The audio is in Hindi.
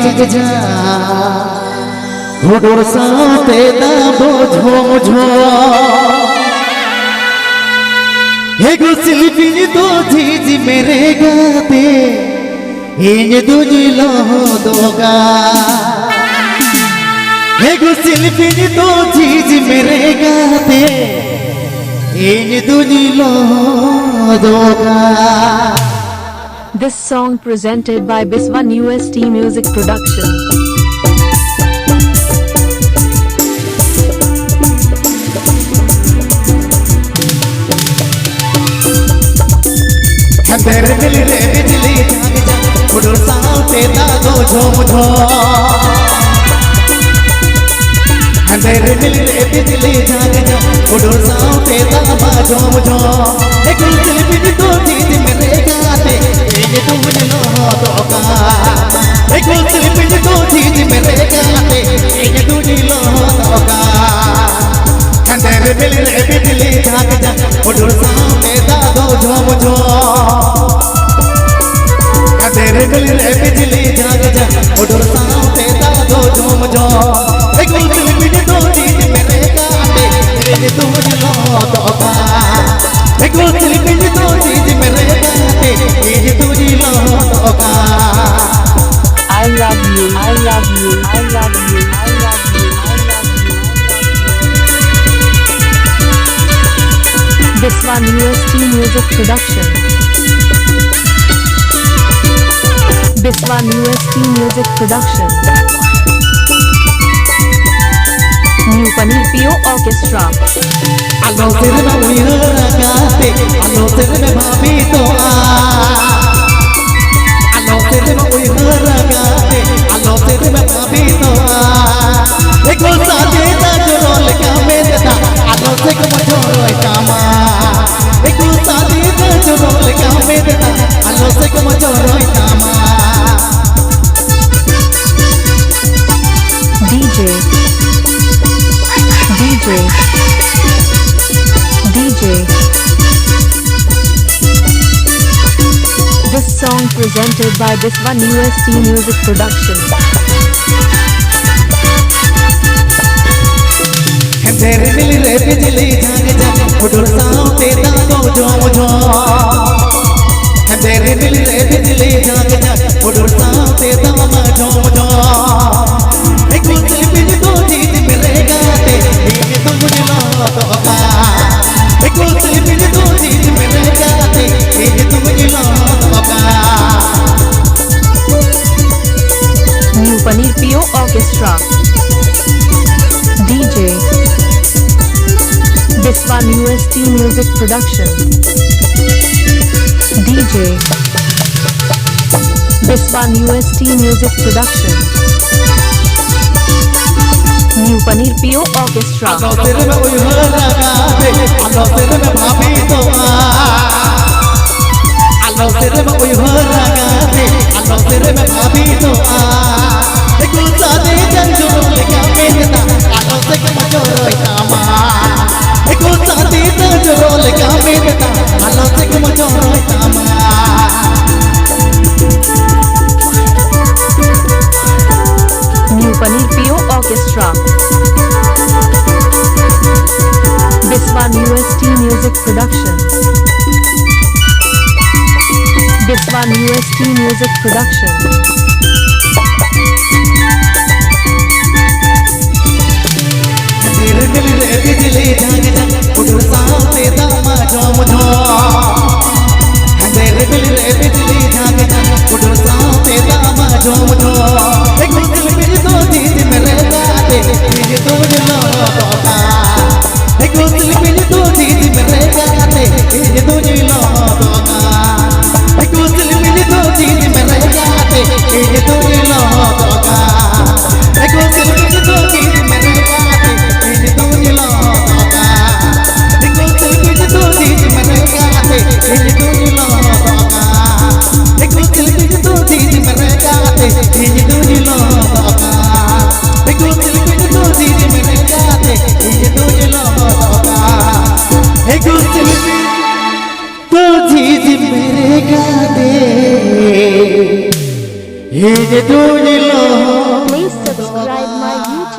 जग जा घोड़ोर साथे दाबो झोमझो हे गो सिल्पी तो झीझी मेरे गाते इन तुझी लो दोगा हे गो सिल्पी तो झीझी मेरे गाते इन तुझी लो दोगा। This song presented by Biswan UST Music Production. अंधेरे मिल रे बिजली जाग जा घोड़ोर साथे दाबो झोमझो अंधेरे मिल रे बिजली जाग जा घोड़ोर साथे दाबो झोमझो एक सिल्पी तो झीझी मेरे गाते ये तुझे लो दोगा एक सिल्पी तो झीझी मेरे गाते ये तुझे लो दोगा अंधेरे मिल रे बिजली जाग जा घोड़ोर साथे दाबो झोमझो अंधेरे मिल रे बिजली जाग जा घोड़ोर साथे दाबो झोमझो एक सिल्पी तो झीझी मेरे गाते ये तुझे लो दोगा एक सिल्पी तो झीझी मेरे गाते ये तुझे लो दोगा। I love you, I love you, I love you, I love you, I love you. Biswan UST Music Production. Biswan UST Music Production. New Paneer PO Orchestra. आलो तेरे में उइहरा गाते आलो तेरे में भाभी तो आलो तेरे में उइहरा गाते आलो तेरे में भाभी तो एक साथे दाजरोल का में देता आलो से को मजोरोय कामा एक साथे दाजरोल का में देता आलो से को मजोरोय कामा। DJ. This song presented by Biswan UST Music Production. अंधेरे मिल रे बिजली जाग जा घोड़ोर साथे दाबो झोमझो अंधेरे मिल रे बिजली जाग जा घोड़ोर साथे दाबो झोमझो एक सिल्पी तो झीझी मेरे गाते ये तुझे लो दोगा एक सिल्पी तो झीझी मेरे गाते ये तुझे लो दोगा। New Paneer PO Orchestra. DJ. Biswan UST Music Production. DJ. Biswan UST Music Production. New Paneer PO Orchestra. आलो तेरे में उइहरा गाते आलो तेरे में भाभी तो आलो तेरे में उइहरा गाते आलो तेरे में भाभी तो एक साथे दाजरोल का में देता आलो से को मजोरोय कामा एक साथे दाजरोल का में देता आलो से को मजोरोय कामा। New Paneer PO Orchestra. Biswan UST Music Production. Biswan UST Music Production. अंधेरे मिल रे बिजली जाग जा घोड़ोर साथे दाबो झोमझो अंधेरे मिल रे बिजली जाग जा घोड़ोर साथे दाबो झोमझो एक सिल्पी तो झीझी मेरे गाते ये तुझे लो दोगा एक सिल्पी तो झीझी मेरे गाते ये तुझे लो दोगा एक सिल्पी तो झीझी मेरे गाते ये तुझे लो दोगा एक सिल्पी तो झीझी मेरे गाते ये तुझे लो दोगा एक सिल्पी तो झीझी मेरे गाते ये तुझे लो दोगा एक सिल्पी तो झीझी मेरे गाते ये तुझे लो दोगा एक सिल्पी तो झीझी मेरे गाते ये तुझे लो दोगा एक सिल्पी तो झीझी मेरे गाते ভিজে তুজলো Please subscribe my YouTube